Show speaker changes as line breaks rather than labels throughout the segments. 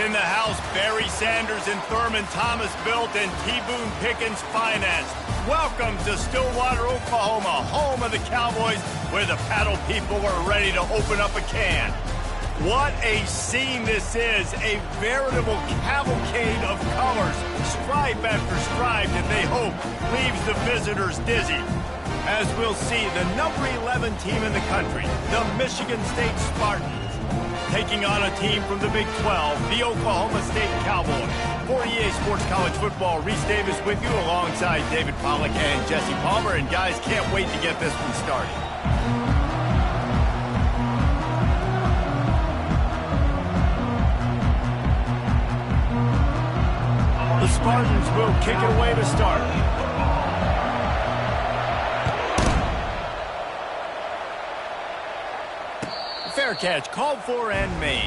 In the house, Barry Sanders and Thurman Thomas built and T. Boone Pickens financed. Welcome to Stillwater, Oklahoma, home of the Cowboys, where the paddle people are ready to open up a can. What a scene this is, a veritable cavalcade of colors, stripe after stripe that they hope leaves the visitors dizzy. As we'll see, the number 11 team in the country, the Michigan State Spartans, taking on a team from the Big 12, the Oklahoma State Cowboys. For EA Sports College Football, Reese Davis with you alongside David Pollack and Jesse Palmer. And guys, can't wait to get this one started. The Spartans will kick it away to start. Fair catch, called for and made.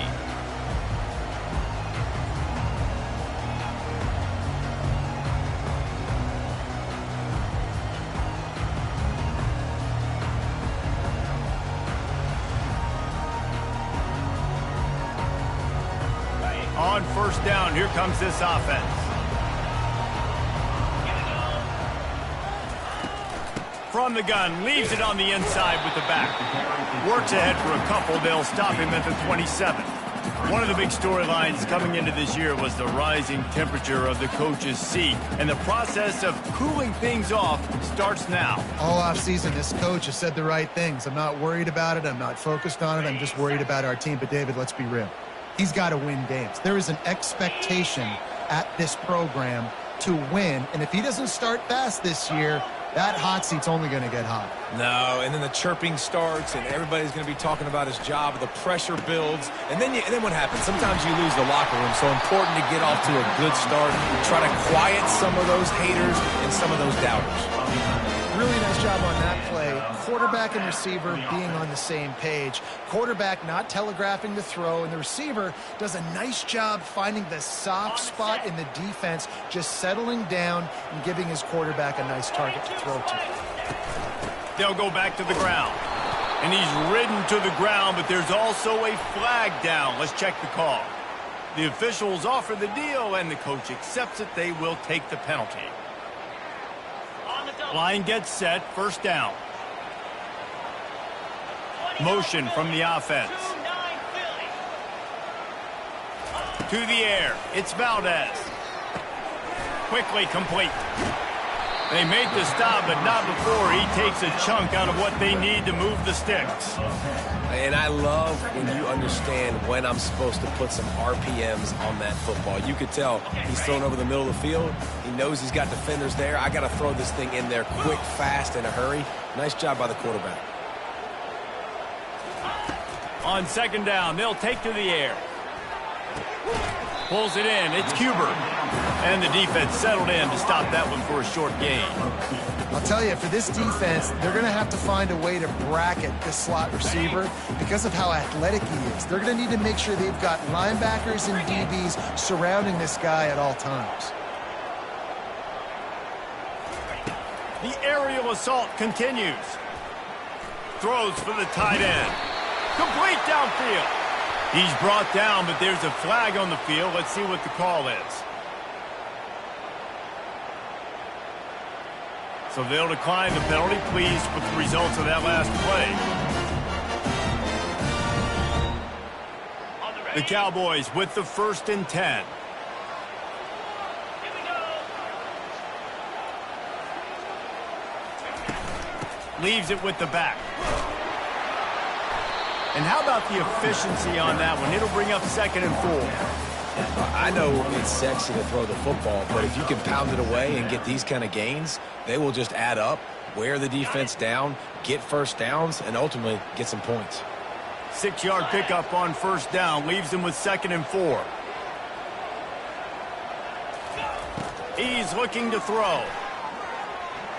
On first down, here comes this offense. From the gun, leaves it on the inside with the back. Works ahead for a couple. They'll stop him at the 27. One of the big storylines coming into this year was the rising temperature of the coach's seat. And the process of cooling things off starts now.
All offseason, this coach has said the right things. I'm not worried about it. I'm not focused on it. I'm just worried about our team. But, David, let's be real. He's got to win games. There is an expectation at this program to win. And if he doesn't start fast this year, that hot seat's only going to get hot.
No, and then the chirping starts, and everybody's going to be talking about his job. The pressure builds, and then what happens? Sometimes you lose the locker room. So important to get off to a good start. Try to quiet some of those haters and some of those doubters.
Really nice job on that play. Quarterback and receiver being on the same page. Quarterback not telegraphing the throw, and the receiver does a nice job finding the soft spot in the defense, just settling down and giving his quarterback a nice target to throw to.
They'll go back to the ground. And he's ridden to the ground, but there's also a flag down. Let's check the call. The officials offer the deal, and the coach accepts it. They will take the penalty. Line gets set, first down. Motion from the offense. To the air, it's Valdez. Quickly complete. They make the stop, but not before he takes a chunk out of what they need to move the sticks.
And I love when you understand when I'm supposed to put some RPMs on that football. You could tell he's thrown over the middle of the field. He knows he's got defenders there. I got to throw this thing in there quick, fast, in a hurry. Nice job by the quarterback.
On second down, they'll take to the air. Pulls it in. It's Cuber. And the defense settled in to stop that one for a short gain.
I'll tell you, for this defense, they're going to have to find a way to bracket this slot receiver because of how athletic he is. They're going to need to make sure they've got linebackers and DBs surrounding this guy at all times.
The aerial assault continues. Throws for the tight end. Complete downfield. He's brought down, but there's a flag on the field. Let's see what the call is. So they'll decline the penalty, pleased with the results of that last play. The Cowboys with the 1st and 10. Leaves it with the back. And how about the efficiency on that one? It'll bring up 2nd and 4.
I know it's sexy to throw the football, but if you can pound it away and get these kind of gains, they will just add up, wear the defense down, get first downs, and ultimately get some points.
6-yard pickup on first down, leaves them with 2nd and 4. He's looking to throw.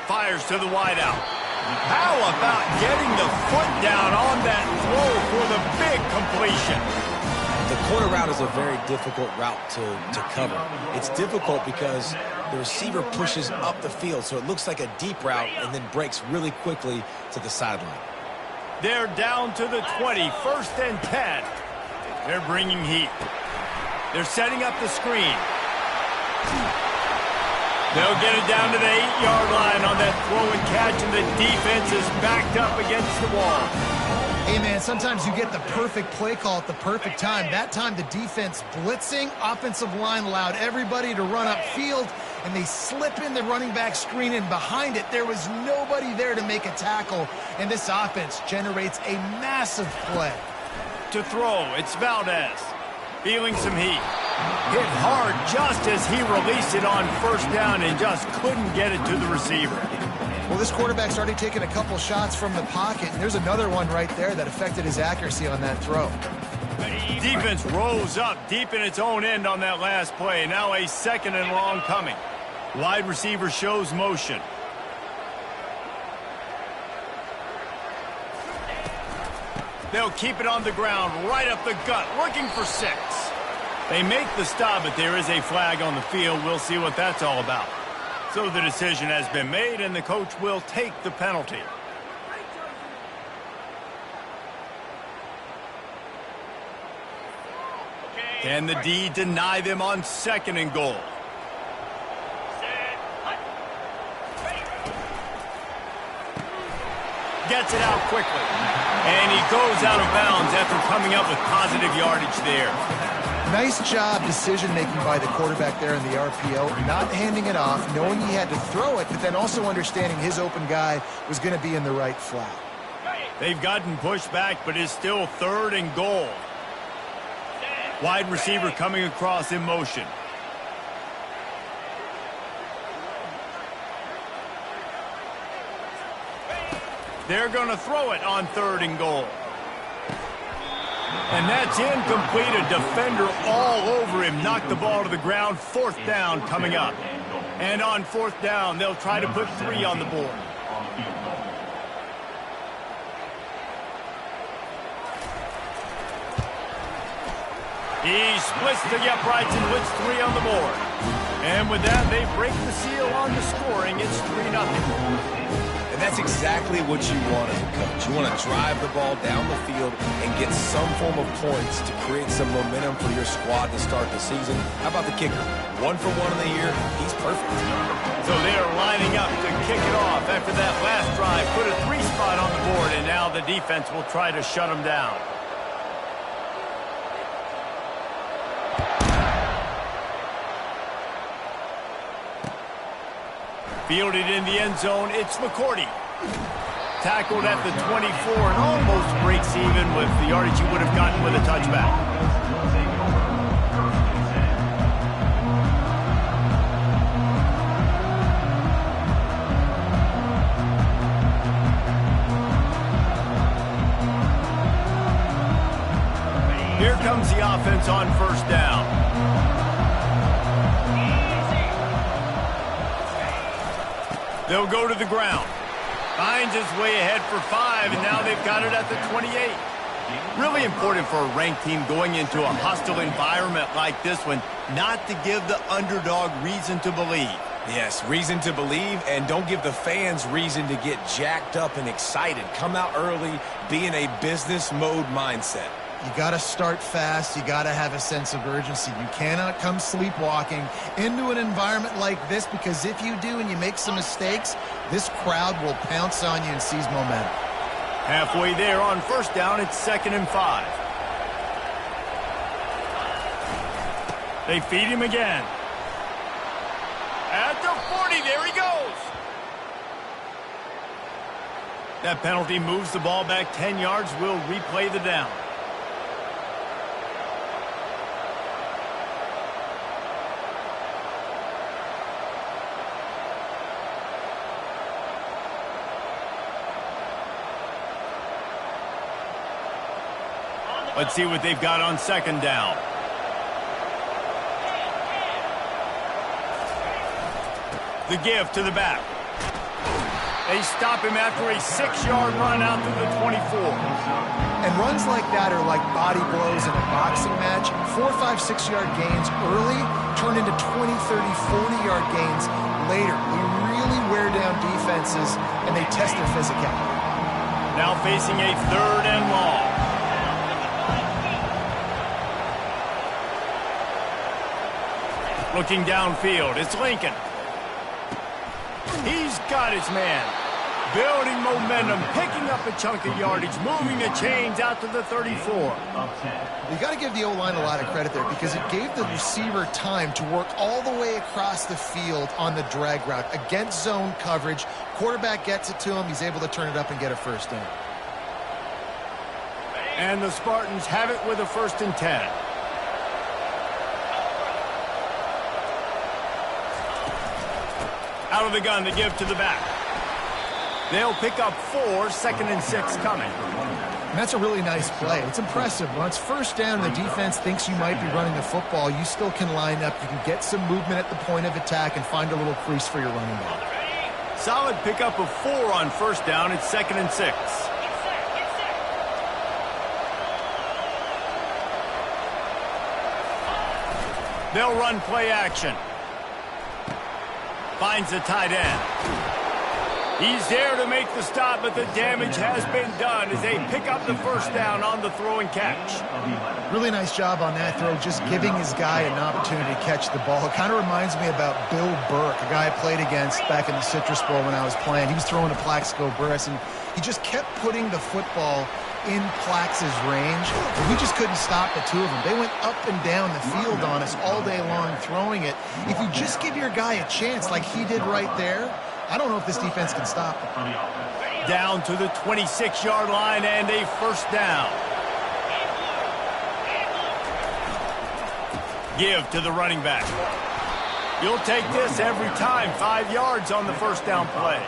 Fires to the wideout. How about getting the foot down on that throw for the big completion?
The corner route is a very difficult route to cover. It's difficult because the receiver pushes up the field, so it looks like a deep route and then breaks really quickly to the sideline.
They're down to the 20, 1st and 10. They're bringing heat. They're setting up the screen. They'll get it down to the 8-yard line on that throw and catch, and the defense is backed up against the wall.
Hey, man, sometimes you get the perfect play call at the perfect time. That time, the defense blitzing, offensive line allowed everybody to run upfield, and they slip in the running back screen, and behind it, there was nobody there to make a tackle, and this offense generates a massive play.
To throw, it's Valdez. Feeling some heat. Hit hard just as he released it on first down and just couldn't get it to the receiver.
Well, this quarterback's already taken a couple shots from the pocket, and there's another one right there that affected his accuracy on that throw.
Defense rose up deep in its own end on that last play. Now a 2nd and long coming. Wide receiver shows motion. They'll keep it on the ground, right up the gut, looking for 6. They make the stop, but there is a flag on the field. We'll see what that's all about. So the decision has been made, and the coach will take the penalty. Can the D deny them on 2nd and goal? Gets it out quickly. And he goes out of bounds after coming up with positive yardage there.
Nice job decision-making by the quarterback there in the RPO, not handing it off, knowing he had to throw it, but then also understanding his open guy was going to be in the right flat.
They've gotten pushed back, but it's still 3rd and goal. Wide receiver coming across in motion. They're going to throw it on 3rd and goal. And that's incomplete. A defender all over him. Knocked the ball to the ground. 4th down coming up. And on 4th down, they'll try to put 3 on the board. He splits the uprights and puts 3 on the board. And with that, they break the seal on the scoring. It's 3-0.
And that's exactly what you want as a coach. You want to drive the ball down the field and get some form of points to create some momentum for your squad to start the season. How about the kicker? 1 for 1 in the year. He's perfect.
So they're lining up to kick it off after that last drive. Put a 3 spot on the board, and now the defense will try to shut them down. Fielded in the end zone, it's McCourty. Tackled at the 24 and almost breaks even with the yardage he would have gotten with a touchback. Here comes the offense on 1st down. They'll go to the ground. Finds his way ahead for 5, and now they've got it at the 28. Really important for a ranked team going into a hostile environment like this one, not to give the underdog reason to believe.
Yes, reason to believe, and don't give the fans reason to get jacked up and excited. Come out early, be in a business mode mindset.
You got to start fast. You got to have a sense of urgency. You cannot come sleepwalking into an environment like this, because if you do and you make some mistakes, this crowd will pounce on you and seize momentum.
Halfway there on 1st down, it's 2nd and 5. They feed him again. At the 40, there he goes. That penalty moves the ball back 10 yards. We'll replay the down. Let's see what they've got on 2nd down. The give to the back. They stop him after a 6-yard run out to the 24.
And runs like that are like body blows in a boxing match. 4, 5, 6-yard gains early turn into 20, 30, 40-yard gains later. They really wear down defenses, and they test their physicality.
Now facing a 3rd and long. Looking downfield, it's Lincoln. He's got his man. Building momentum, picking up a chunk of yardage, moving the chains out to the 34.
You got to give the O-line a lot of credit there because it gave the receiver time to work all the way across the field on the drag route against zone coverage. Quarterback gets it to him. He's able to turn it up and get a first down.
And the Spartans have it with a 1st and 10. Out of the gun to give to the back. They'll pick up 4, 2nd and 6 coming.
And that's a really nice play. It's impressive. When it's 1st down, the defense thinks you might be running the football. You still can line up. You can get some movement at the point of attack and find a little crease for your running back.
Solid pickup of 4 on 1st down. It's 2nd and 6. They'll run play action. Finds the tight end. He's there to make the stop, but the damage has been done as they pick up the 1st down on the throw and catch.
Really nice job on that throw, just giving his guy an opportunity to catch the ball. It kind of reminds me about Bill Burke, a guy I played against back in the Citrus Bowl when I was playing. He was throwing to Plaxico Burress, and he just kept putting the football in Plax's range, and we just couldn't stop the two of them. They went up and down the field on us all day long throwing it. If you just give your guy a chance like he did right there, I don't know if this defense can stop him.
Down to the 26-yard line and a 1st down. Give to the running back. You'll take this every time. 5 yards on the 1st down play.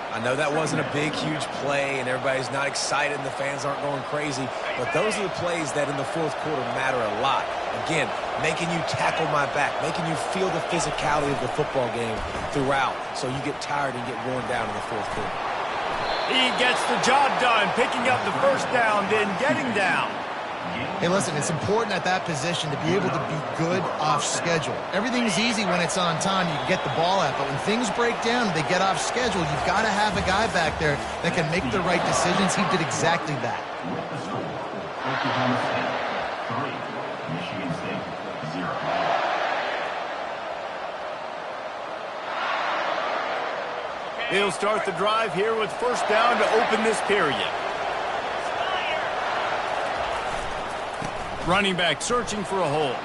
I know that wasn't a big, huge play, and everybody's not excited, and the fans aren't going crazy, but those are the plays that in the 4th quarter matter a lot. Again, making you tackle my back, making you feel the physicality of the football game throughout, so you get tired and get worn down in the 4th quarter.
He gets the job done, picking up the 1st down, then getting down.
Hey, listen, it's important at that position to be able to be good off schedule. Everything's easy when it's on time. You can get the ball out, but when things break down, they get off schedule. You've got to have a guy back there that can make the right decisions. He did exactly that.
They'll start the drive here with 1st down to open this period. Running back searching for a hole.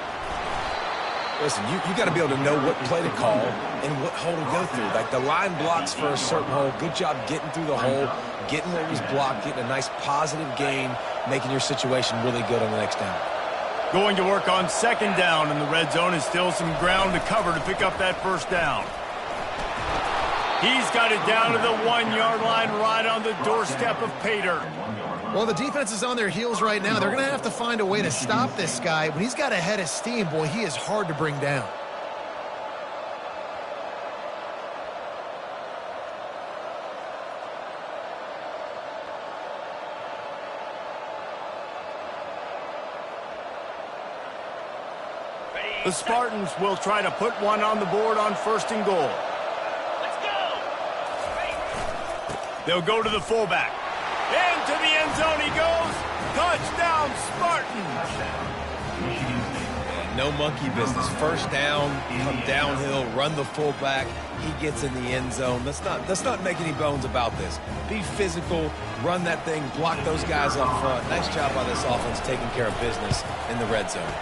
Listen, you got to be able to know what play to call and what hole to go through. Like the line blocks for a certain hole. Good job getting through the hole, getting what was blocked, getting a nice positive gain, making your situation really good on the next down.
Going to work on 2nd down in the red zone is still some ground to cover to pick up that 1st down. He's got it down to the 1-yard line right on the doorstep of Pater.
Well, the defense is on their heels right now. They're going to have to find a way to stop this guy. When he's got a head of steam, boy, he is hard to bring down.
The Spartans will try to put one on the board on 1st and goal. They'll go to the fullback. Into the end zone he goes. Touchdown, Spartans.
No monkey business. 1st down, come downhill, run the fullback. He gets in the end zone. Let's not make any bones about this. Be physical, run that thing, block those guys up front. Nice job by this offense taking care of business in the red zone.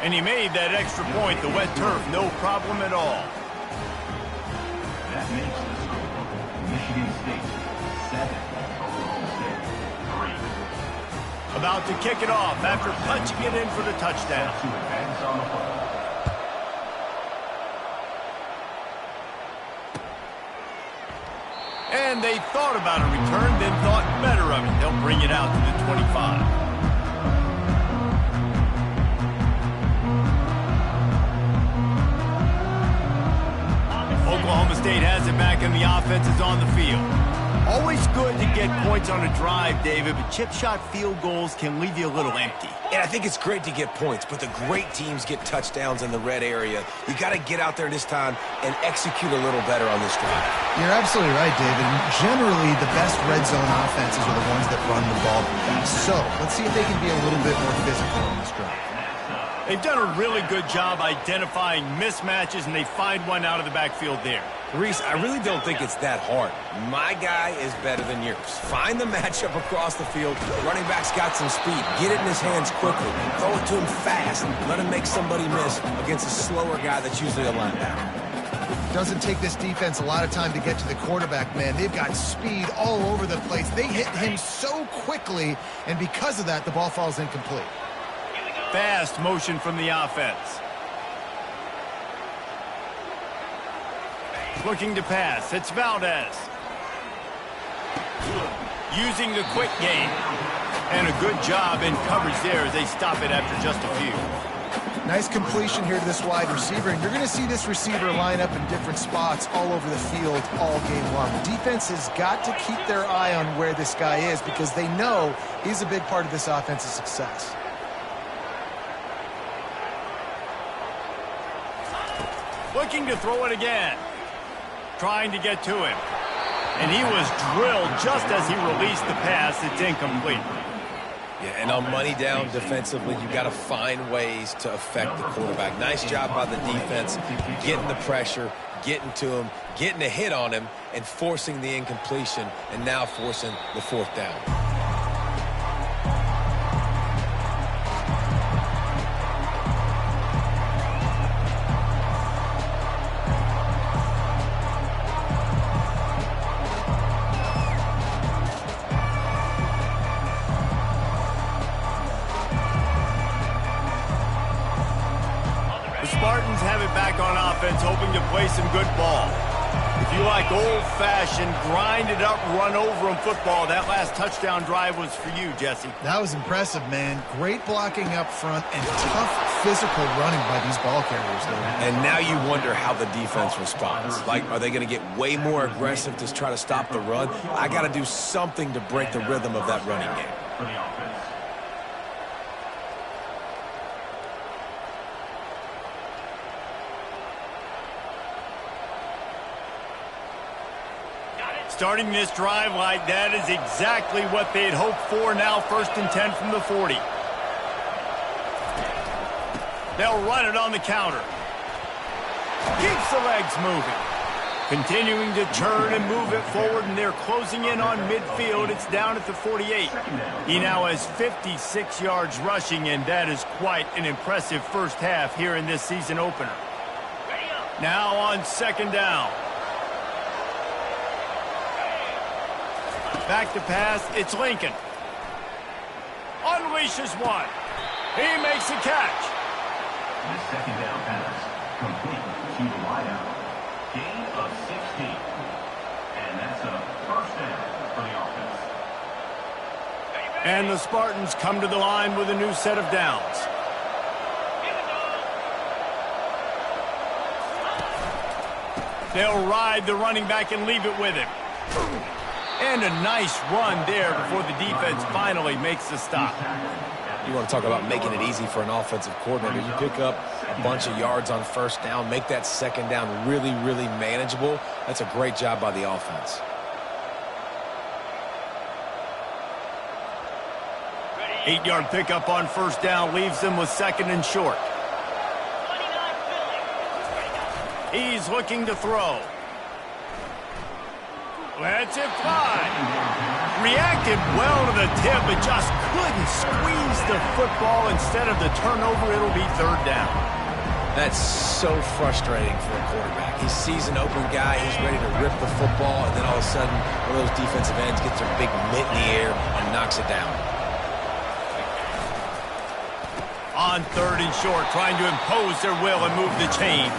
And he made that extra point, the wet turf, no problem at all.
That makes the score Michigan State 7, Oklahoma State 3.
About to kick it off after punching it in for the touchdown.
To advance on the football.
And they thought about a return, then thought better of it. They'll bring it out to the 25. Oklahoma State has it back and the offense is on the field. Always good to get points on a drive, David, but chip shot field goals can leave you a little empty.
And I think it's great to get points, but the great teams get touchdowns in the red area. You got to get out there this time and execute a little better on this drive.
You're absolutely right, David. Generally, the best red zone offenses are the ones that run the ball the best. So let's see if they can be a little bit more physical on this drive.
They've done a really good job identifying mismatches, and they find one out of the backfield there.
Reese, I really don't think it's that hard. My guy is better than yours. Find the matchup across the field. The running back's got some speed. Get it in his hands quickly. Throw it to him fast. Let him make somebody miss against a slower guy that's usually a linebacker.
Doesn't take this defense a lot of time to get to the quarterback, man. They've got speed all over the place. They hit him so quickly, and because of that, the ball falls incomplete.
Fast motion from the offense. Looking to pass. It's Valdez. Using the quick game. And a good job in coverage there as they stop it after just a few.
Nice completion here to this wide receiver, and you're going to see this receiver line up in different spots all over the field all game long. The defense has got to keep their eye on where this guy is because they know he's a big part of this offense's success.
Looking to throw it again. Trying to get to him. And he was drilled just as he released the pass. It's incomplete.
Yeah, and on money down defensively, you got to find ways to affect the quarterback. Nice job by the defense, getting the pressure, getting to him, getting a hit on him, and forcing the incompletion, and now forcing the fourth down.
Spartans have it back on offense, hoping to play some good ball. If you like old-fashioned, grind-it-up, run-over-'em football, that last touchdown drive was for you, Jesse.
That was impressive, man. Great blocking up front and tough physical running by these ball carriers, though.
And now you wonder how the defense responds. Like, are they going to get way more aggressive to try to stop the run? I got to do something to break the rhythm of that running game.
For the offense.
Starting this drive like that is exactly what they'd hoped for. Now 1st and 10 from the 40. They'll run it on the counter. Keeps the legs moving. Continuing to turn and move it forward, and they're closing in on midfield. It's down at the 48. He now has 56 yards rushing, and that is quite an impressive first half here in this season opener. Now on 2nd down. Back to pass, it's Lincoln. Unleashes one. He makes a catch.
This 2nd down pass, complete to the wideout. Gain of 16. And that's a 1st down for the offense.
And the Spartans come to the line with a new set of downs. They'll ride the running back and leave it with him. And a nice run there before the defense finally makes the stop.
You want to talk about making it easy for an offensive coordinator. You pick up a bunch of yards on 1st down, make that 2nd down really, really manageable. That's a great job by the offense.
Eight-yard pickup on 1st down leaves them with 2nd and short. He's looking to throw. Lets it fly. Reacted well to the tip, but just couldn't squeeze the football. Instead of the turnover, it'll be 3rd down.
That's so frustrating for a quarterback. He sees an open guy, he's ready to rip the football, and then all of a sudden, one of those defensive ends gets their big mitt in the air and knocks it down.
On 3rd and short, trying to impose their will and move the chains.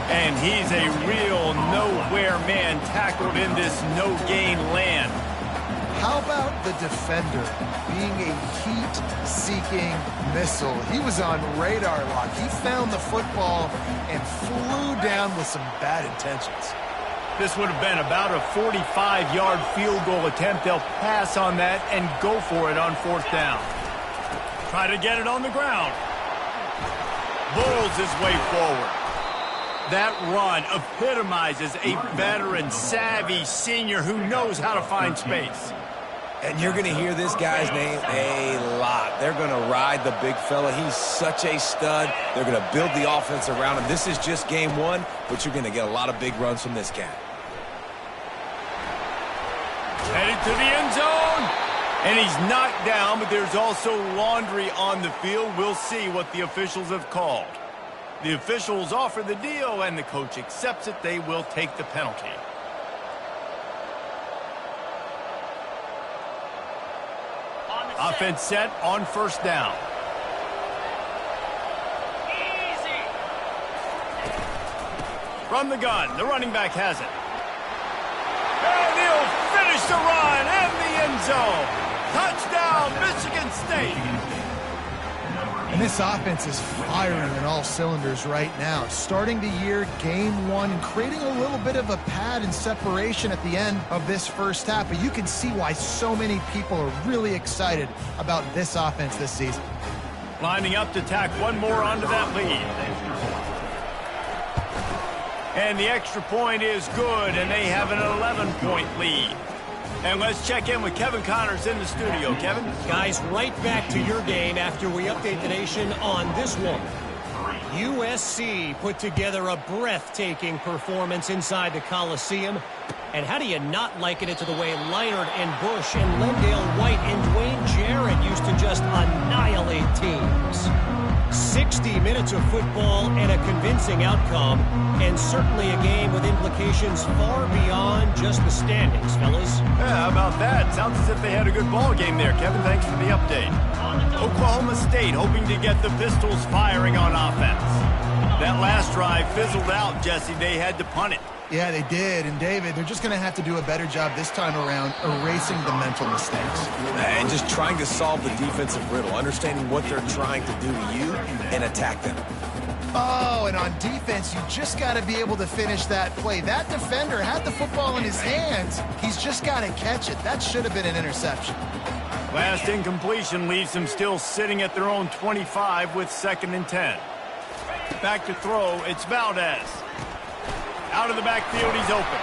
And he's a real nowhere man tackled in this no-gain land.
How about the defender being a heat-seeking missile? He was on radar lock. He found the football and flew down with some bad intentions.
This would have been about a 45-yard field goal attempt. They'll pass on that and go for it on 4th down. Try to get it on the ground. Bulls his way forward. That run epitomizes a veteran, savvy senior who knows how to find space.
And you're going to hear this guy's name a lot. They're going to ride the big fella. He's such a stud. They're going to build the offense around him. This is just game one, but you're going to get a lot of big runs from this cat.
Headed to the end zone. And he's knocked down, but there's also laundry on the field. We'll see what the officials have called. The officials offer the deal, and the coach accepts it. They will take the penalty. Offense set on first down. Easy. From the gun, the running back has it. And he'll finish the run in the end zone. Touchdown, Michigan State.
And this offense is firing on all cylinders right now. Starting the year, game one, and creating a little bit of a pad and separation at the end of this first half. But you can see why so many people are really excited about this offense this season.
Lining up to tack one more onto that lead. And the extra point is good, and they have an 11-point lead. And let's check in with Kevin Connors in the studio. Kevin?
Guys, right back to your game after we update the nation on this one. USC put together a breathtaking performance inside the Coliseum. And how do you not liken it to the way Leinart and Bush and Lendale White and Dwayne Jarrett used to just annihilate teams? 60 minutes of football and a convincing outcome, and certainly a game with implications far beyond just the standings, fellas.
Yeah, how about that? Sounds as if they had a good ball game there, Kevin. Thanks for the update. Oklahoma State hoping to get the Pistols firing on offense. That last drive fizzled out, Jesse. They had to punt it.
Yeah, they did. And, David, they're just going to have to do a better job this time around erasing the mental mistakes.
And just trying to solve the defensive riddle, understanding what they're trying to do to you and attack them.
Oh, and on defense, you just got to be able to finish that play. That defender had the football in his hands. He's just got to catch it. That should have been an interception.
Last incompletion leaves them still sitting at their own 25 with 2nd and 10. Back to throw, it's Valdez. Out of the backfield, he's open.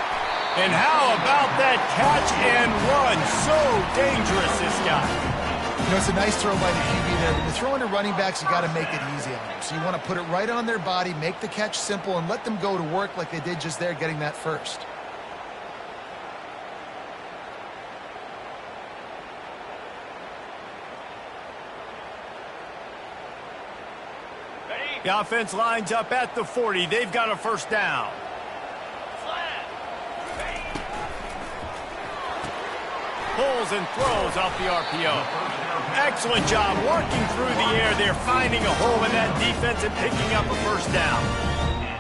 And how about that catch and run? So dangerous, this guy.
You know, it's a nice throw by the QB there. When you're throwing to running backs, you got to make it easy on them. So you want to put it right on their body, make the catch simple, and let them go to work like they did just there, getting that first.
The offense lines up at the 40. They've got a first down. Pulls and throws off the RPO. Excellent job working through the air. They're finding a hole in that defense and picking up a first down.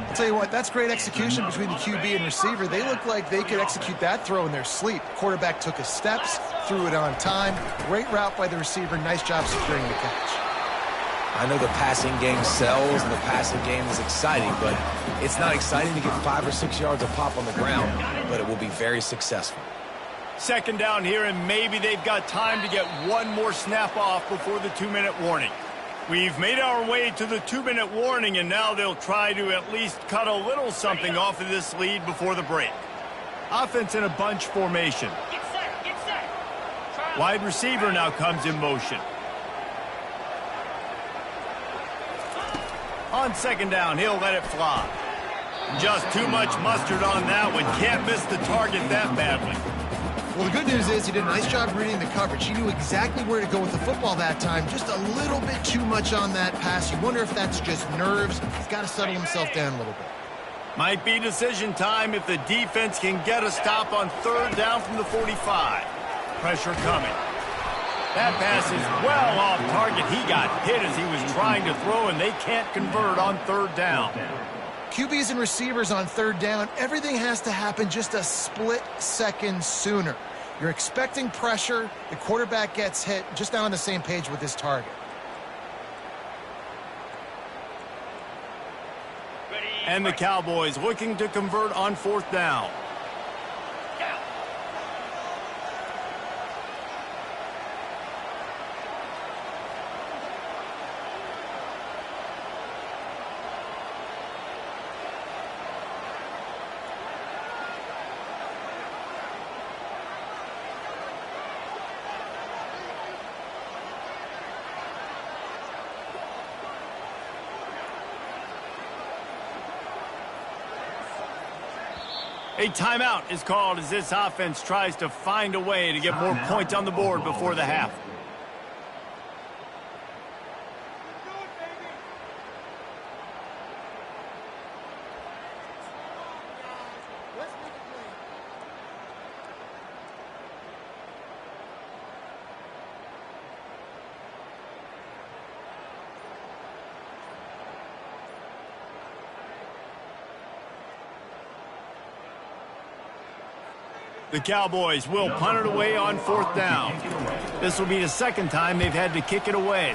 I'll tell you what, that's great execution between the QB and receiver. They look like they could execute that throw in their sleep. Quarterback took his steps, threw it on time. Great route by the receiver. Nice job securing the catch.
I know the passing game sells and the passing game is exciting, but it's not exciting to get 5 or 6 yards of pop on the ground, but it will be very successful.
2nd down here, and maybe they've got time to get one more snap off before the 2-minute warning. We've made our way to the 2-minute warning, and now they'll try to at least cut a little something off of this lead before the break. Offense in a bunch formation.
Get set.
Wide receiver now comes in motion. On 2nd down, he'll let it fly. Just too much mustard on that one. Can't miss the target that badly.
Well, the good news is he did a nice job reading the coverage. He knew exactly where to go with the football that time. Just a little bit too much on that pass. You wonder if that's just nerves. He's got to settle himself down a little bit.
Might be decision time if the defense can get a stop on 3rd down from the 45. Pressure coming. That pass is well off target. He got hit as he was trying to throw, and they can't convert on 3rd down.
QBs and receivers on 3rd down, everything has to happen just a split second sooner. You're expecting pressure. The quarterback gets hit. Just now on the same page with his target.
And the Cowboys looking to convert on 4th down. A timeout is called as this offense tries to find a way to get more points on the board before the half. The Cowboys will punt it away on 4th down. This will be the second time they've had to kick it away.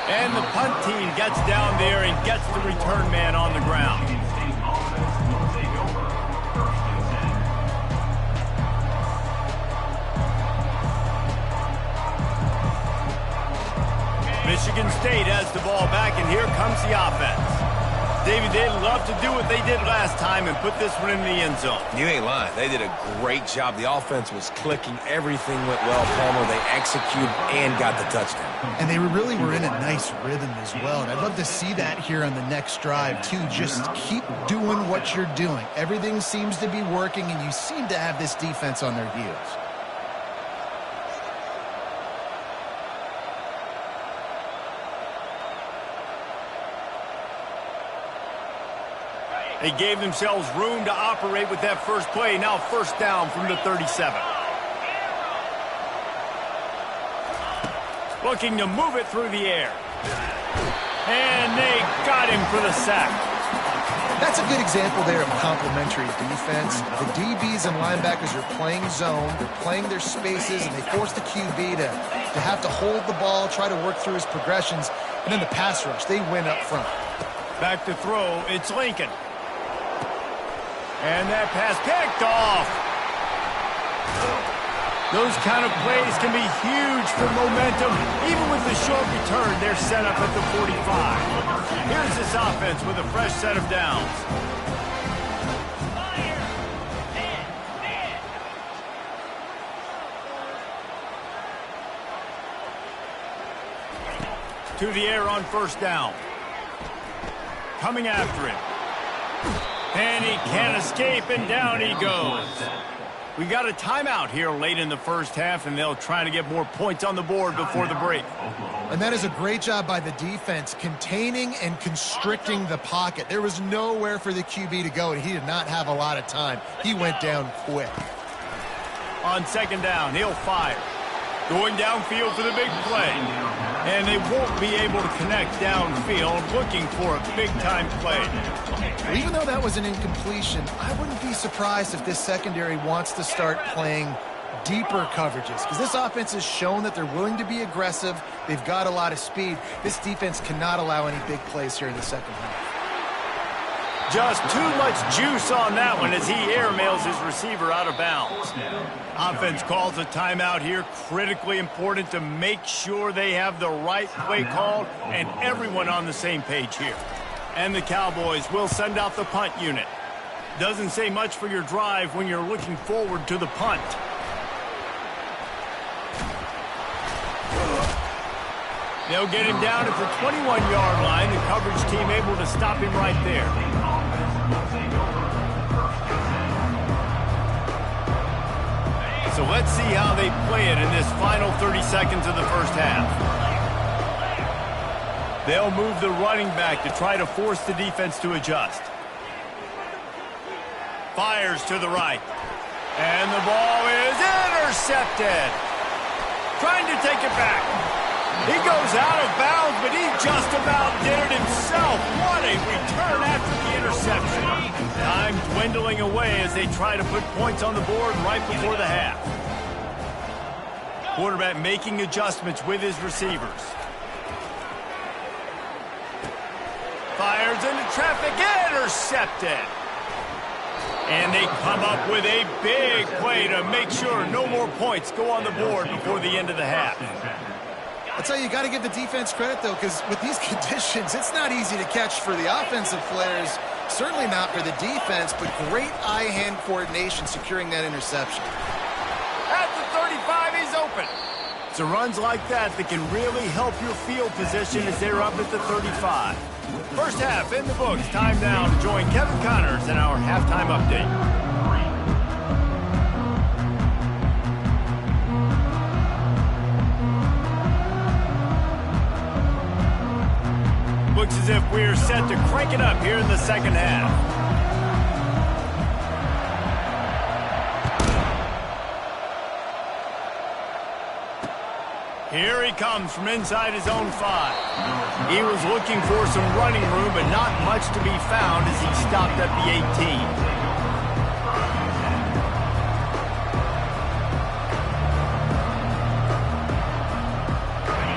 And the punt team gets down there and gets the return man on the ground. Michigan State has the ball back, and here comes the offense. David, they'd love to do what they did last time and put this one in the end zone.
You ain't lying. They did a great job. The offense was clicking. Everything went well, Palmer. They executed and got the touchdown.
And they really were in a nice rhythm as well. And I'd love to see that here on the next drive, too. Just keep doing what you're doing. Everything seems to be working, and you seem to have this defense on their heels.
They gave themselves room to operate with that first play. Now 1st down from the 37. Looking to move it through the air. And they got him for the sack.
That's a good example there of complementary defense. The DBs and linebackers are playing zone. They're playing their spaces, and they force the QB to have to hold the ball, try to work through his progressions. And then the pass rush, they win up front.
Back to throw, it's Lincoln. And that pass picked off. Those kind of plays can be huge for momentum. Even with the short return, they're set up at the 45. Here's this offense with a fresh set of downs. To the air on 1st down. Coming after him. And he can't escape, and down he goes. We got a timeout here late in the first half, and they'll try to get more points on the board before the break.
And that is a great job by the defense, containing and constricting the pocket. There was nowhere for the QB to go, and he did not have a lot of time. He went down quick.
On 2nd down, he'll fire. Going downfield for the big play. And they won't be able to connect downfield, looking for a big-time play.
Even though that was an incompletion, I wouldn't be surprised if this secondary wants to start playing deeper coverages, because this offense has shown that they're willing to be aggressive. They've got a lot of speed. This defense cannot allow any big plays here in the second half.
Just too much juice on that one as he airmails his receiver out of bounds. Offense calls a timeout here. Critically important to make sure they have the right play called and everyone on the same page here. And the Cowboys will send out the punt unit. Doesn't say much for your drive when you're looking forward to the punt. They'll get him down at the 21-yard line. The coverage team able to stop him right there. So let's see how they play it in this final 30 seconds of the first half. They'll move the running back to try to force the defense to adjust. Fires to the right. And the ball is intercepted. Trying to take it back. He goes out of bounds, but he just about did it himself. What a return after the interception. Time dwindling away as they try to put points on the board right before the half. Quarterback making adjustments with his receivers. Fires into traffic, intercepted. And they come up with a big play to make sure no more points go on the board before the end of the half.
I'll tell you, you got to give the defense credit, though, because with these conditions, it's not easy to catch for the offensive players. Certainly not for the defense, but great eye-hand coordination securing that interception.
At the 35, he's open. So runs like that can really help your field position as they're up at the 35. First half in the books. Time now to join Kevin Connors in our halftime update. Looks as if we're set to crank it up here in the second half. Here he comes from inside his own 5. He was looking for some running room, but not much to be found as he stopped at the 18.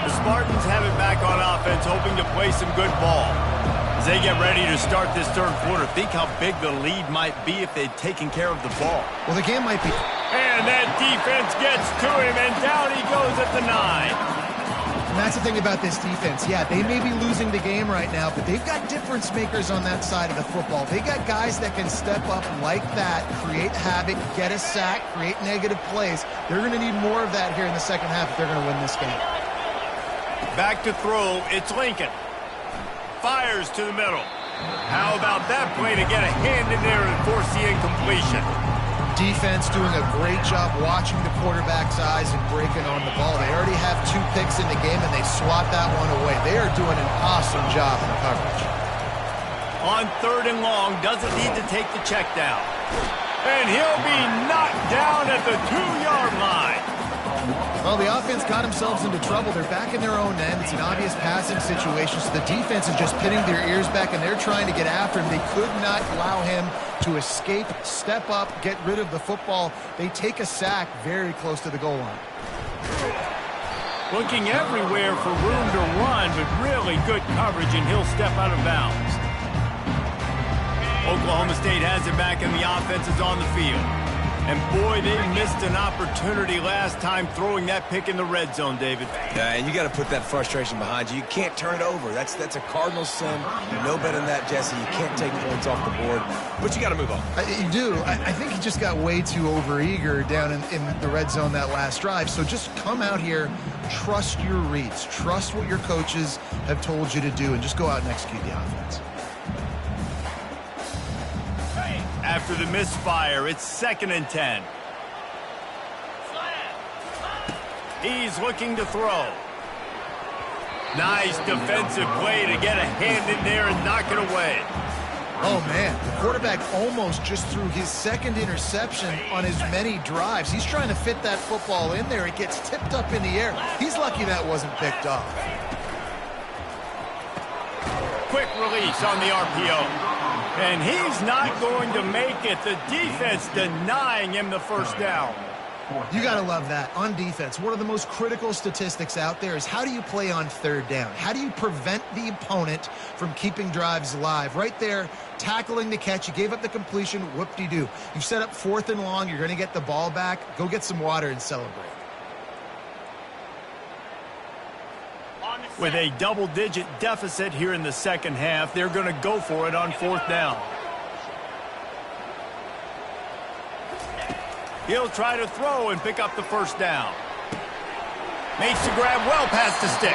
The Spartans have it back on offense, hoping to play some good ball. As they get ready to start this third quarter, think how big the lead might be if they'd taken care of the ball.
Well, the game might be...
And that defense gets to him, and down he goes at the 9.
And that's the thing about this defense. Yeah, they may be losing the game right now, but they've got difference makers on that side of the football. They got guys that can step up like that, create havoc, get a sack, create negative plays. They're going to need more of that here in the second half if they're going to win this game.
Back to throw, it's Lincoln. Fires to the middle. How about that play to get a hand in there and force the incompletion?
Defense doing a great job watching the quarterback's eyes and breaking on the ball. They already have 2 picks in the game, and they swat that one away. They are doing an awesome job in coverage.
On 3rd and long, doesn't need to take the check down. And he'll be knocked down at the 2-yard line.
Well, the offense got themselves into trouble. They're back in their own end. It's an obvious passing situation, so the defense is just pinning their ears back, and they're trying to get after him. They could not allow him to escape, step up, get rid of the football. They take a sack very close to the goal line.
Looking everywhere for room to run, but really good coverage, and he'll step out of bounds. Oklahoma State has it back, and the offense is on the field. And boy, they missed an opportunity last time throwing that pick in the red zone, David.
Yeah, and you got to put that frustration behind you. You can't turn it over. That's a cardinal sin. You know better than that, Jesse. You can't take points off the board, but you got to move on.
You do. I think he just got way too overeager down in the red zone that last drive. So just come out here, trust your reads, trust what your coaches have told you to do, and just go out and execute the offense.
After the misfire, it's 2nd and 10. He's looking to throw. Nice defensive play to get a hand in there and knock it away.
Oh, man, the quarterback almost just threw his 2nd interception on as many drives. He's trying to fit that football in there. It gets tipped up in the air. He's lucky that wasn't picked off.
Quick release on the RPO. And he's not going to make it. The defense denying him the first down.
You got to love that. On defense, one of the most critical statistics out there is how do you play on 3rd down? How do you prevent the opponent from keeping drives alive? Right there, tackling the catch. You gave up the completion. Whoop-de-doo. You set up 4th and long. You're going to get the ball back. Go get some water and celebrate.
With a double-digit deficit here in the second half, they're going to go for it on 4th down. He'll try to throw and pick up the first down. Makes the grab well past the sticks.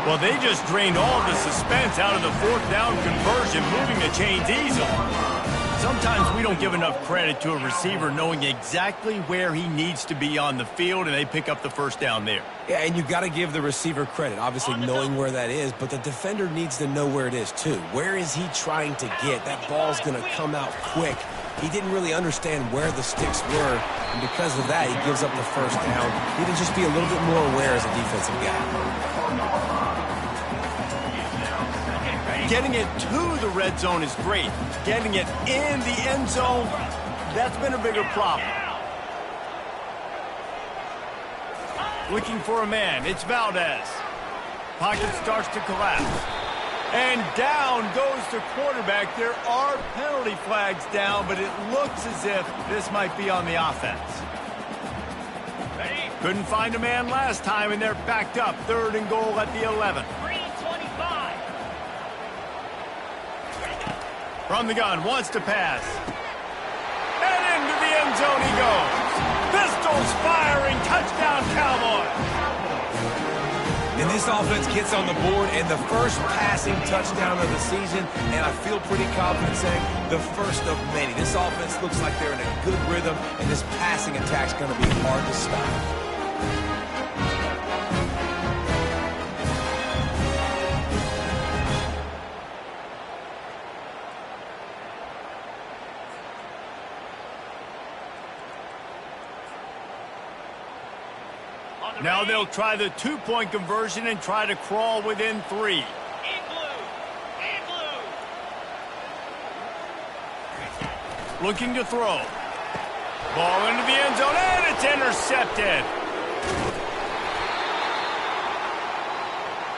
Well, they just drained all the suspense out of the 4th down conversion, moving the chains easily. Sometimes we don't give enough credit to a receiver knowing exactly where he needs to be on the field, and they pick up the first down there.
Yeah, and you've got to give the receiver credit, obviously knowing where that is, but the defender needs to know where it is too. Where is he trying to get? That ball's going to come out quick. He didn't really understand where the sticks were, and because of that, he gives up the first down. He needs to just be a little bit more aware as a defensive guy.
Getting it to the red zone is great. Getting it in the end zone, that's been a bigger problem. Looking for a man, it's Valdez. Pocket starts to collapse. And down goes the quarterback. There are penalty flags down, but it looks as if this might be on the offense. Couldn't find a man last time, and they're backed up. 3rd and goal at the 11. From the gun, wants to pass. And into the end zone he goes. Pistols firing, touchdown Cowboys.
And this offense gets on the board and the first passing touchdown of the season, and I feel pretty confident saying the first of many. This offense looks like they're in a good rhythm, and this passing attack's going to be hard to stop.
Now they'll try the two-point conversion and try to crawl within 3. Looking to throw. Ball into the end zone, and it's intercepted.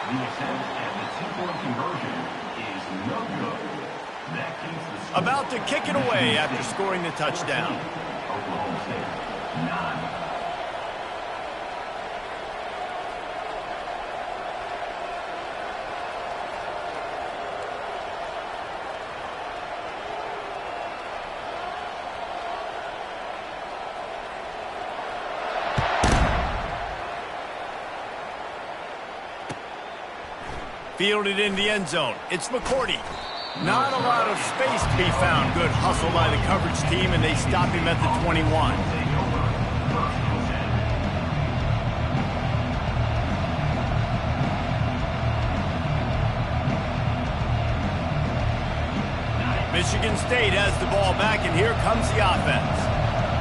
The attempt at the two-point conversion is no good. That keeps the
About to kick it away after scoring the touchdown.
Oklahoma State 9.
Fielded in the end zone. It's McCourty. Not a lot of space to be found. Good hustle by the coverage team, and they stop him at the 21. Michigan State has the ball back, and here comes the offense.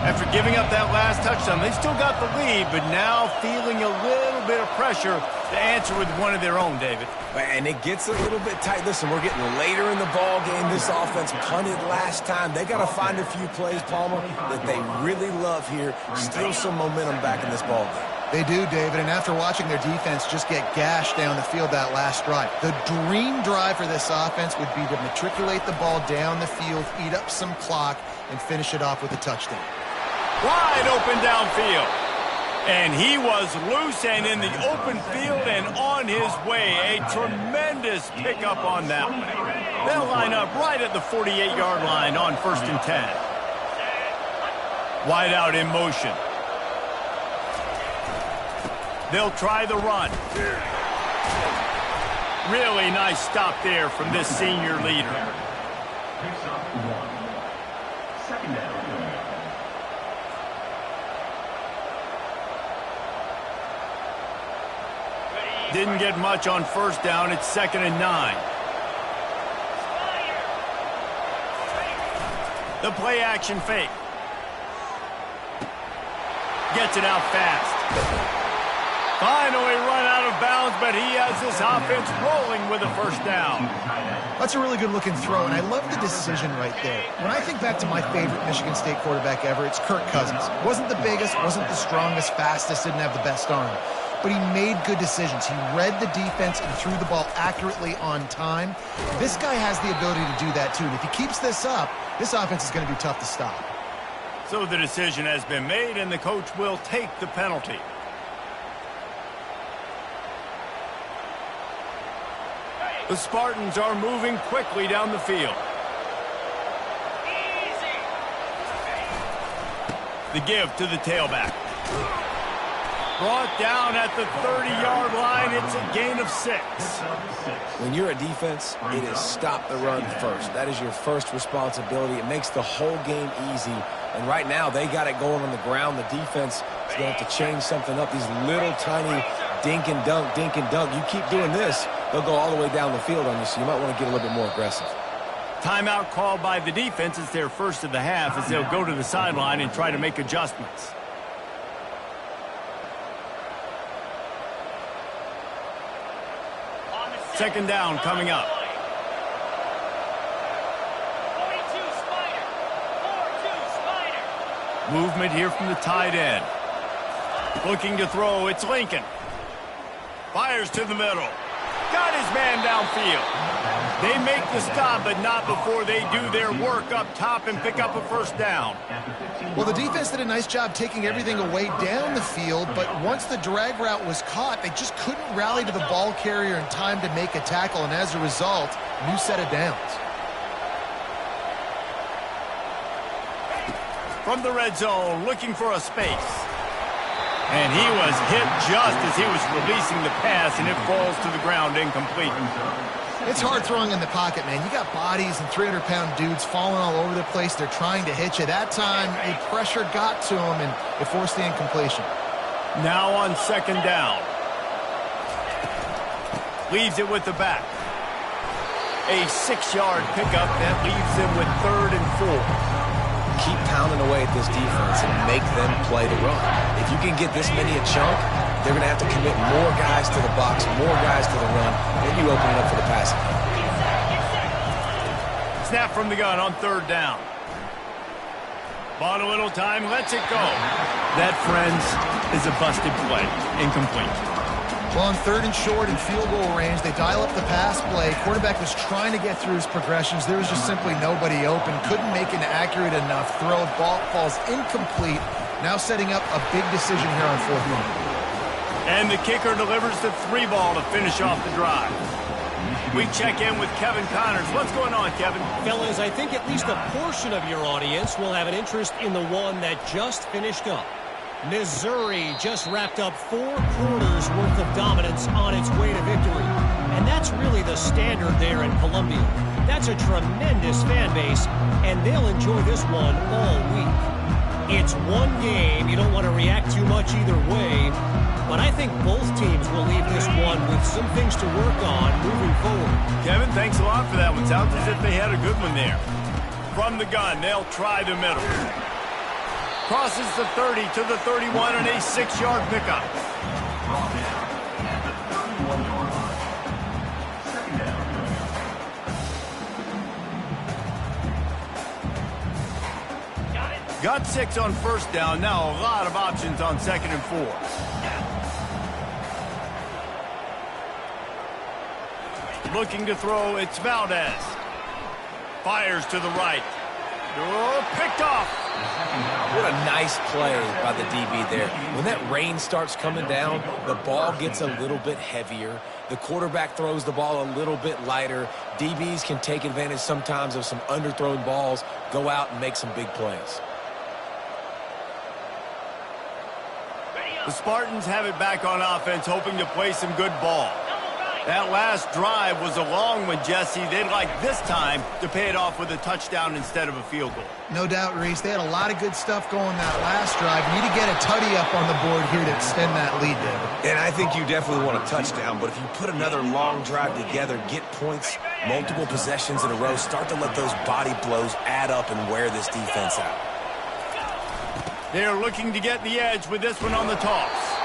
After giving up that last touchdown, they still got the lead, but now feeling a little bit of pressure to answer with one of their own, David.
And it gets a little bit tight. Listen, we're getting later in the ball game. This offense punted last time. They got to find a few plays, Palmer, that they really love here. Steal some momentum back in this ball game.
They do, David, and after watching their defense just get gashed down the field that last drive, the dream drive for this offense would be to matriculate the ball down the field, eat up some clock, and finish it off with a touchdown.
Wide open downfield. And he was loose and in the open field and on his way. A tremendous pickup on that one. They'll line up right at the 48-yard line on 1st and 10. Wide out in motion. They'll try the run. Really nice stop there from this senior leader.
Picks up 1. Second down.
Didn't get much on 1st down. It's 2nd and 9. The play action fake. Gets it out fast. Finally run out of bounds, but he has this offense rolling with a 1st down.
That's a really good-looking throw, and I love the decision right there. When I think back to my favorite Michigan State quarterback ever, it's Kirk Cousins. Wasn't the biggest, wasn't the strongest, fastest, didn't have the best arm. But he made good decisions. He read the defense and threw the ball accurately on time. This guy has the ability to do that, too. And if he keeps this up, this offense is going to be tough to stop.
So the decision has been made, and the coach will take the penalty. The Spartans are moving quickly down the field. The give to the tailback. Brought down at the 30-yard line. It's a gain of 6.
When you're a defense, it is stop the run first. That is your first responsibility. It makes the whole game easy. And right now, they got it going on the ground. The defense is going to have to change something up. These little tiny dink and dunk, dink and dunk. You keep doing this, they'll go all the way down the field on you, so you might want to get a little bit more aggressive.
Timeout called by the defense. It's their first of the half as they'll go to the sideline and try to make adjustments. Second down coming up.
42 Spider. 4-2 Spider.
Movement here from the tight end. Looking to throw, it's Lincoln. Fires to the middle. Got his man downfield. They make the stop, but not before they do their work up top and pick up a 1st down.
Well, the defense did a nice job taking everything away down the field, but once the drag route was caught, they just couldn't rally to the ball carrier in time to make a tackle, and as a result, new set of downs.
From the red zone, looking for a space. And he was hit just as he was releasing the pass, and it falls to the ground incomplete.
It's hard throwing in the pocket, man. You got bodies and 300-pound dudes falling all over the place. They're trying to hit you. That time, the pressure got to him, and it forced the incompletion.
Now on second down. Leaves it with the back. A 6-yard pickup that leaves them with 3rd and 4.
Keep pounding away at this defense and make them play the run. If you can get this many a chunk, they're going to have to commit more guys to the box, more guys to the run, then you open it up for the passing.
Snap from the gun on 3rd down. Bought a little time, lets it go. That, friends, is a busted play. Incomplete.
Well, on 3rd and short and field goal range, they dial up the pass play. Quarterback was trying to get through his progressions. There was just simply nobody open. Couldn't make an accurate enough throw. Ball falls incomplete. Now setting up a big decision here on 4th down.
And the kicker delivers the 3 ball to finish off the drive. We check in with Kevin Connors. What's going on, Kevin?
Fellas, I think at least a portion of your audience will have an interest in the one that just finished up. Missouri just wrapped up 4 quarters worth of dominance on its way to victory. And that's really the standard there in Columbia. That's a tremendous fan base, and they'll enjoy this one all week. It's one game. You don't want to react too much either way, but I think both teams will leave this one with some things to work on moving forward.
Kevin, thanks a lot for that one. Sounds as if they had a good one there. From the gun, they'll try the middle. Crosses the 30 to the 31 and a 6-yard pickup. Got 6 on 1st down. Now a lot of options on 2nd and 4. Looking to throw, it's Valdez. Fires to the right. Oh, picked off.
What a nice play by the DB there. When that rain starts coming down, the ball gets a little bit heavier. The quarterback throws the ball a little bit lighter. DBs can take advantage sometimes of some underthrown balls, go out and make some big plays.
The Spartans have it back on offense, hoping to play some good ball. That last drive was a long one, Jesse. They'd like this time to pay it off with a touchdown instead of a field goal.
No doubt, Reese. They had a lot of good stuff going that last drive. Need to get a tutty up on the board here to extend that lead, David.
And I think you definitely want a touchdown, but if you put another long drive together, get points, multiple possessions in a row, start to let those body blows add up and wear this defense out.
They're looking to get the edge with this one on the toss.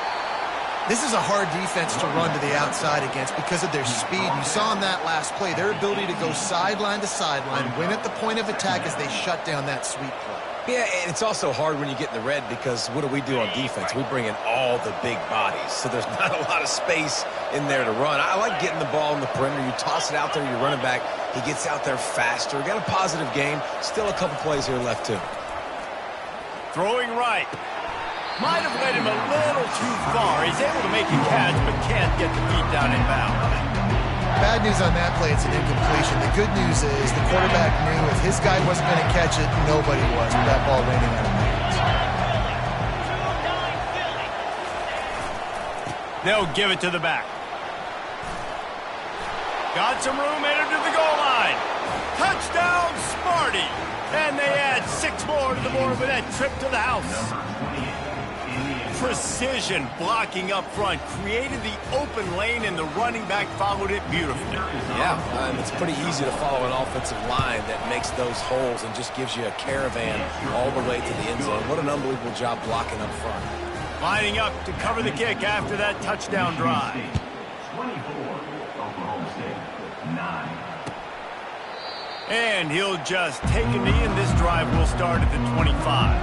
This is a hard defense to run to the outside against because of their speed. You saw in that last play, their ability to go sideline to sideline, win at the point of attack as they shut down that sweep play.
Yeah, and it's also hard when you get in the red because what do we do on defense? We bring in all the big bodies, so there's not a lot of space in there to run. I like getting the ball in the perimeter. You toss it out there, you're running back. He gets out there faster. Got a positive game. Still a couple plays here left, too.
Throwing right. Might have led him a little too far. He's able to make a catch, but can't get the feet down in bounds.
Bad news on that play, it's an incompletion. The good news is the quarterback knew if his guy wasn't going to catch it, nobody was with that ball landing out of bounds.
They'll give it to the back. Got some room, headed to the goal line. Touchdown, Sparty. And they add 6 more to the board with that trip to the house. Precision blocking up front created the open lane, and the running back followed it beautifully.
Yeah, it's pretty easy to follow an offensive line that makes those holes and just gives you a caravan all the way to the end zone. What an unbelievable job blocking up front.
Lining up to cover the kick after that touchdown drive.
24, Oklahoma State, 9.
And he'll just take a knee, and this drive will start at the 25.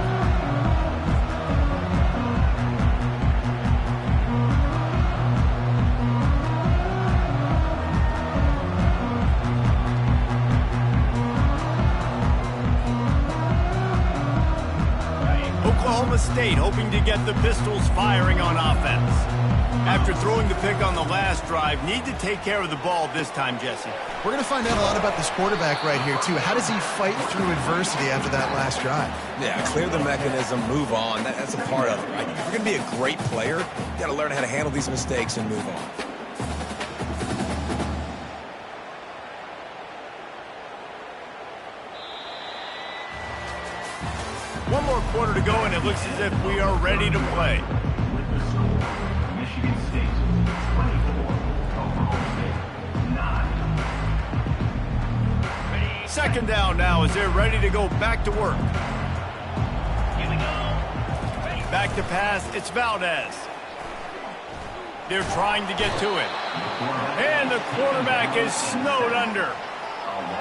Oklahoma State hoping to get the Pistols firing on offense. After throwing the pick on the last drive, need to take care of the ball this time, Jesse.
We're going to find out a lot about this quarterback right here, too. How does he fight through adversity after that last drive?
Yeah, clear the mechanism, move on. That's a part of it, right? If you're going to be a great player, you got to learn how to handle these mistakes and move on.
One more quarter to go, and it looks as if we are ready to play.
With the score, Michigan State 24, Oklahoma State 9.
Second down now as they're ready to go back to work.
Here we go. Ready.
Back to pass, it's Valdez. They're trying to get to it. And the quarterback is snowed under.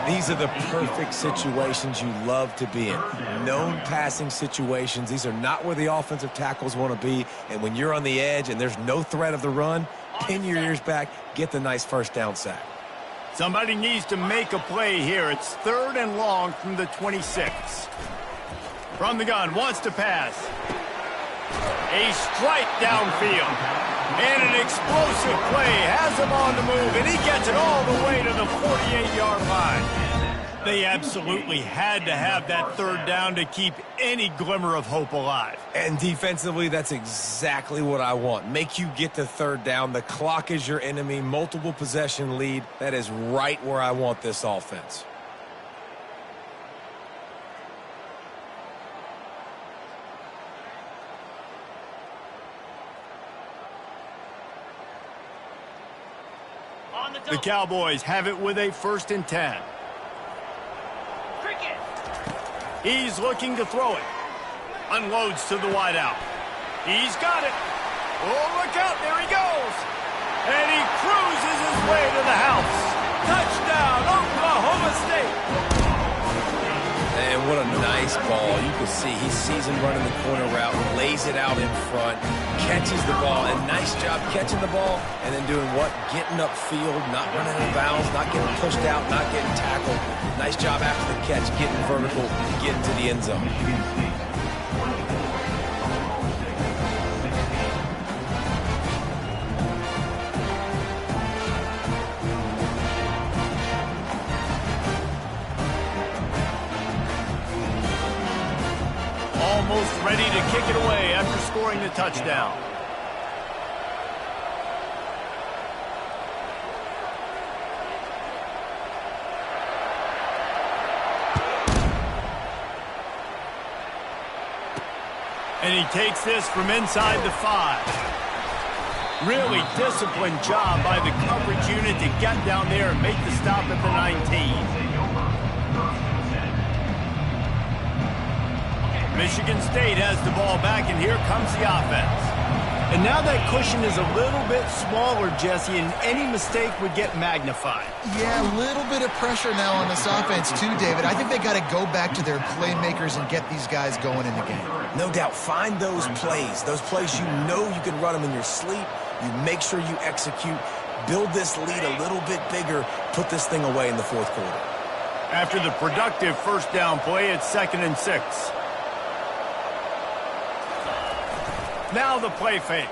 These are the perfect situations you love to be in. Known passing situations. These are not where the offensive tackles want to be. And when you're on the edge and there's no threat of the run, pin your ears back, get the nice first down sack.
Somebody needs to make a play here. It's 3rd and long from the 26. From the gun, wants to pass. A strike downfield. And an explosive play has him on the move, and he gets it all the way to the 48-yard line. They absolutely had to have that 3rd down to keep any glimmer of hope alive.
And defensively, that's exactly what I want. Make you get to 3rd down. The clock is your enemy. Multiple possession lead. That is right where I want this offense.
The Cowboys have it with a 1st and 10.
Cricket.
He's looking to throw it. Unloads to the wideout. He's got it. Oh, look out. There he goes. And he cruises his way to the house. Touchdown, Oklahoma State.
And what a nice ball. You can see he sees him running the corner route, lays it out in front, catches the ball, and nice job catching the ball and then doing what? Getting upfield, not running out of bounds, not getting pushed out, not getting tackled. Nice job after the catch, getting vertical, getting to the end zone.
Almost ready to kick it away after scoring the touchdown. And he takes this from inside the 5. Really disciplined job by the coverage unit to get down there and make the stop at the 19. Michigan State has the ball back, and here comes the offense. And now that cushion is a little bit smaller, Jesse, and any mistake would get magnified.
Yeah, a little bit of pressure now on this offense too, David. I think they got to go back to their playmakers and get these guys going in the game.
No doubt, find those plays you know you can run them in your sleep. You make sure you execute, build this lead a little bit bigger, put this thing away in the 4th quarter.
After the productive 1st down play, it's 2nd and 6. Now the play fake.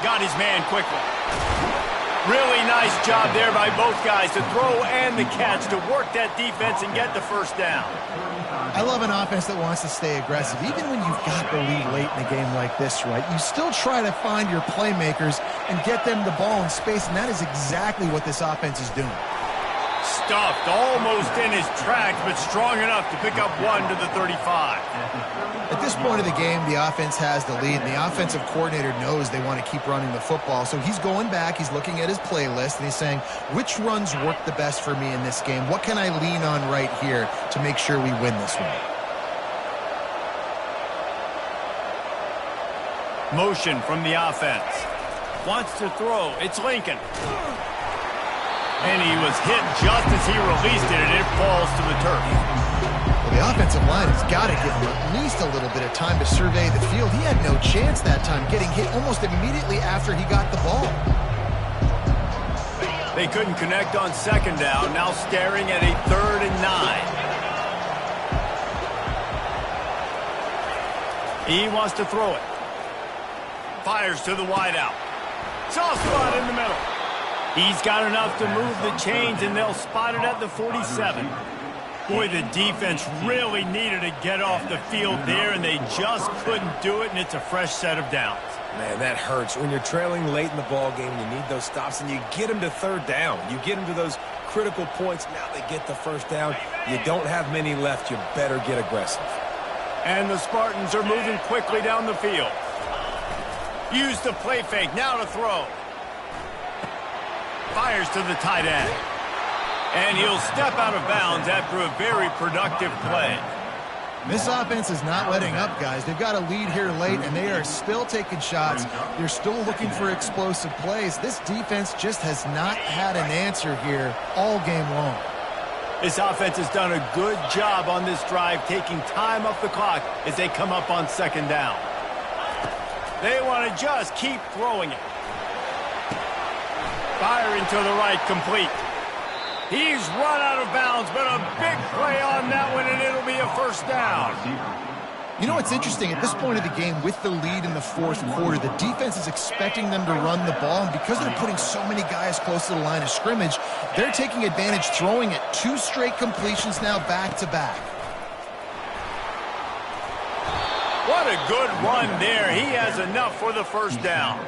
Got his man quickly. Really nice job there by both guys to throw and the catch to work that defense and get the 1st down.
I love an offense that wants to stay aggressive. Even when you've got the lead late in a game like this, right, you still try to find your playmakers and get them the ball in space, and that is exactly what this offense is doing.
Stuffed almost in his tracks, but strong enough to pick up 1 to the 35.
At this point of the game, the offense has the lead, and the offensive coordinator knows they want to keep running the football. So he's going back, he's looking at his playlist, and he's saying, which runs work the best for me in this game? What can I lean on right here to make sure we win this one?
Motion from the offense. Wants to throw. It's Lincoln. And he was hit just as he released it, and it falls to the turf.
Well, the offensive line has got to give him at least a little bit of time to survey the field. He had no chance that time, getting hit almost immediately after he got the ball.
They couldn't connect on 2nd down, now staring at a 3rd and 9. He wants to throw it. fires to the wideout. Soft spot in the middle. He's got enough to move the chains, and they'll spot it at the 47. Boy, the defense really needed to get off the field there, and they just couldn't do it, and it's a fresh set of downs.
Man, that hurts. When you're trailing late in the ball game, you need those stops, and you get them to third down. You get them to those critical points. Now they get the first down. You don't have many left. You better get aggressive.
And the Spartans are moving quickly down the field. Use the play fake. Now to throw. Fires to the tight end. And he'll step out of bounds after a very productive play.
This offense is not letting up, guys. They've got a lead here late, and they are still taking shots. They're still looking for explosive plays. This defense just has not had an answer here all game long.
This offense has done a good job on this drive, taking time off the clock as they come up on second down. They want to just keep throwing it. Firing to the right, complete. He's run out of bounds, but a big play on that one, and it'll be a first down.
You know what's interesting? At this point of the game, with the lead in the fourth quarter, the defense is expecting them to run the ball, and because they're putting so many guys close to the line of scrimmage, they're taking advantage, throwing it 2 straight completions now back-to-back.
What a good run there. He has enough for the first down.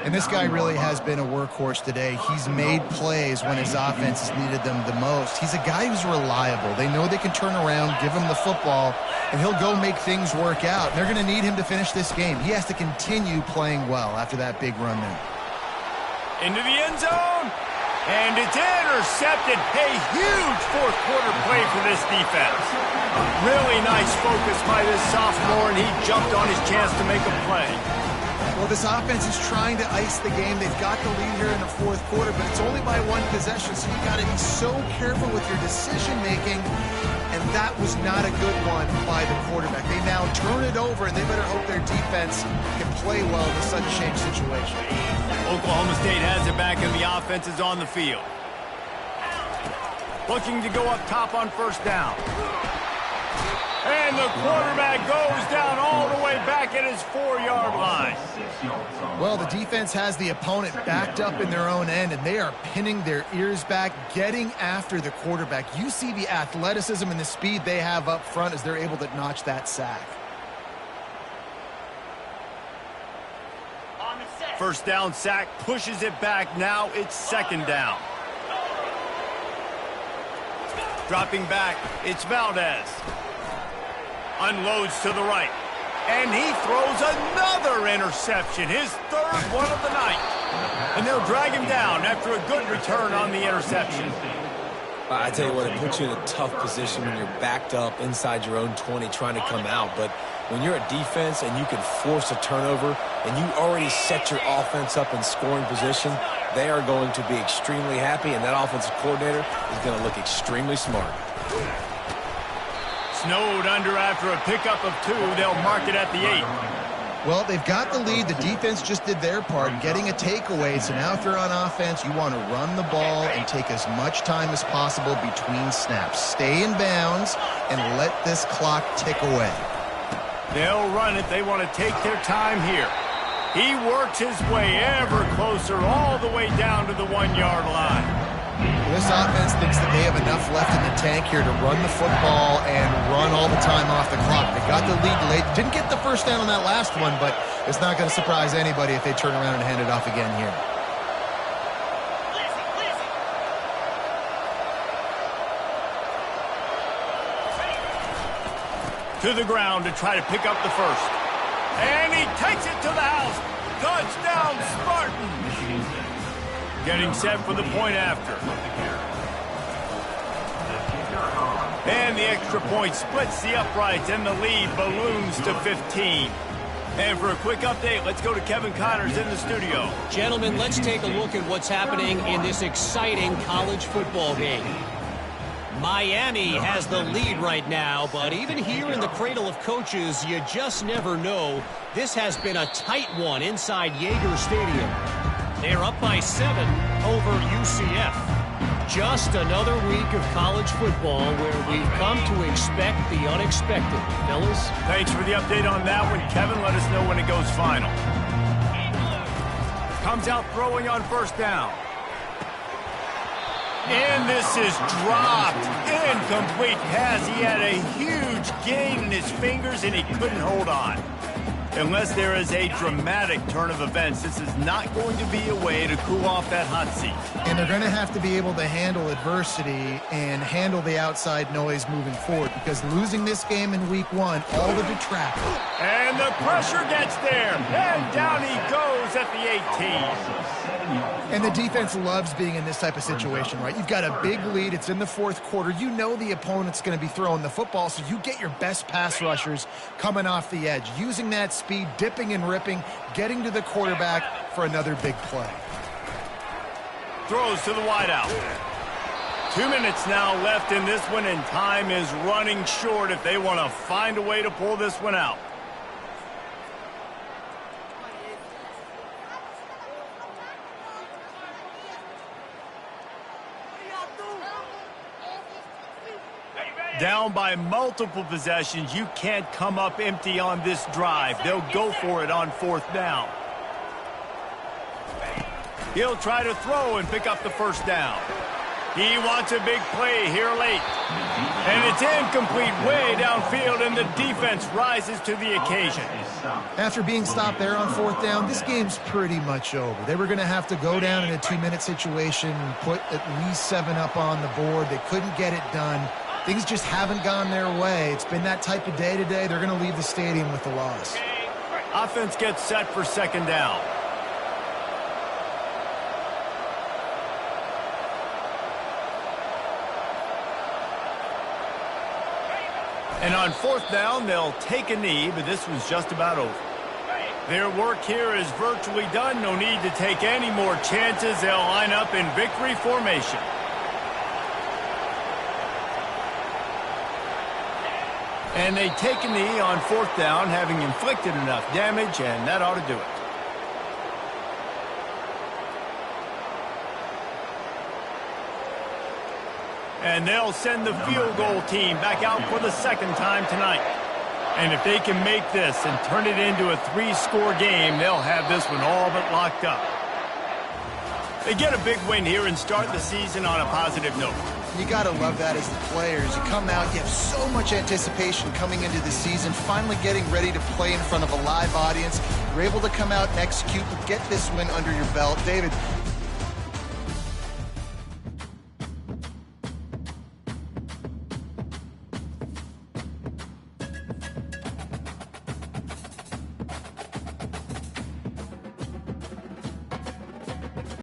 And this guy really has been a workhorse today. He's made plays when his offense has needed them the most. He's a guy who's reliable. They know they can turn around, give him the football, and he'll go make things work out. They're going to need him to finish this game. He has to continue playing well after that big run there.
Into the end zone, and it's intercepted. A huge fourth quarter play for this defense. Really nice focus by this sophomore, and he jumped on his chance to make a play.
Well, this offense is trying to ice the game. They've got the lead here in the fourth quarter, but it's only by 1 possession, so you've got to be so careful with your decision-making, and that was not a good one by the quarterback. They now turn it over, and they better hope their defense can play well in a sudden change situation.
Oklahoma State has it back, and the offense is on the field. Looking to go up top on first down. And the quarterback goes down all the way back at his 4-yard line.
Well, the defense has the opponent backed up in their own end, and they are pinning their ears back, getting after the quarterback. You see the athleticism and the speed they have up front as they're able to notch that sack.
First down sack, pushes it back. Now it's second down. Dropping back, it's Valdez. Unloads to the right. And he throws another interception, his third one of the night. And they'll drag him down after a good return on the interception.
I tell you what, it puts you in a tough position when you're backed up inside your own 20 trying to come out. But when you're a defense and you can force a turnover and you already set your offense up in scoring position, they are going to be extremely happy, and that offensive coordinator is going to look extremely smart.
Snowed under after a pickup of 2. They'll mark it at the 8.
Well, they've got the lead. The defense just did their part, getting a takeaway. So now if you're on offense, you want to run the ball and take as much time as possible between snaps. Stay in bounds and let this clock tick away.
They'll run it. They want to take their time here. He works his way ever closer all the way down to the 1-yard line.
This offense thinks that they have enough left in the tank here to run the football and run all the time off the clock. They got the lead late. Didn't get the first down on that last one, but it's not going to surprise anybody if they turn around and hand it off again here.
To the ground to try to pick up the first. And he takes it to the house. Touchdown, Spartans. Getting set for the point after. And the extra point splits the uprights, and the lead balloons to 15. And for a quick update, let's go to Kevin Connors in the studio.
Gentlemen, let's take a look at what's happening in this exciting college football game. Miami has the lead right now, but even here in the cradle of coaches, you just never know. This has been a tight one inside Yager Stadium. They're up by 7 over UCF. Just another week of college football where we've come to expect the unexpected. Fellas?
Thanks for the update on that one, Kevin. Let us know when it goes final. Comes out throwing on first down. And this is dropped. Incomplete pass. He had a huge gain in his fingers, and he couldn't hold on. Unless there is a dramatic turn of events, this is not going to be a way to cool off that hot seat.
And they're going to have to be able to handle adversity and handle the outside noise moving forward, because losing this game in week 1, all the detractors.
And the pressure gets there. And down he goes at the 18.
And the defense loves being in this type of situation, right? You've got a big lead. It's in the fourth quarter. You know the opponent's going to be throwing the football, so you get your best pass rushers coming off the edge, using that speed, dipping and ripping, getting to the quarterback for another big play.
Throws to the wideout. 2 minutes now left in this one, and time is running short if they want to find a way to pull this one out. Down by multiple possessions, you can't come up empty on this drive. They'll go for it on fourth down. He'll try to throw and pick up the first down. He wants a big play here late. And it's incomplete way downfield, and the defense rises to the occasion.
After being stopped there on fourth down, this game's pretty much over. They were going to have to go down in a 2-minute situation and put at least 7 up on the board. They couldn't get it done. Things just haven't gone their way. It's been that type of day today. They're going to leave the stadium with the loss.
Offense gets set for second down. And on fourth down, they'll take a knee, but this was just about over. Their work here is virtually done. No need to take any more chances. They'll line up in victory formation. And they take a knee on fourth down, having inflicted enough damage, and that ought to do it. And they'll send the field goal team back out for the second time tonight. And if they can make this and turn it into a 3-score game, they'll have this one all but locked up. They get a big win here and start the season on a positive note.
You got to love that as the players. You come out, you have so much anticipation coming into the season, finally getting ready to play in front of a live audience. You're able to come out and execute and get this win under your belt. David,